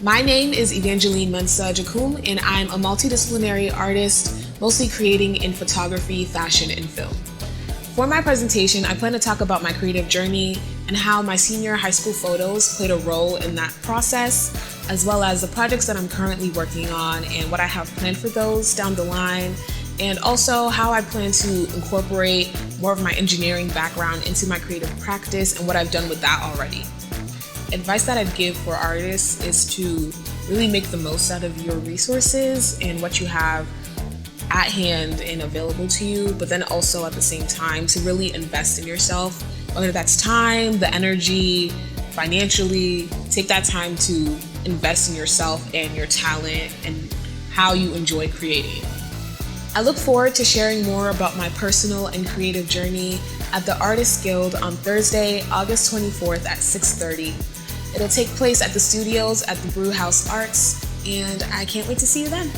My name is Evangeline M-A, and I'm a multidisciplinary artist, mostly creating in photography, fashion, and film. For my presentation, I plan to talk about my creative journey and how my senior high school photos played a role in that process, as well as the projects that I'm currently working on and what I have planned for those down the line, and also how I plan to incorporate more of my engineering background into my creative practice and what I've done with that already. Advice that I'd give for artists is to really make the most out of your resources and what you have at hand and available to you, but then also at the same time to really invest in yourself, whether that's time, the energy, financially. Take that time to invest in yourself and your talent and how you enjoy creating. I look forward to sharing more about my personal and creative journey at the Artists Guild on Thursday, August 24th at 6:30. It'll take place at the studios at the Brew House Arts, and I can't wait to see you then.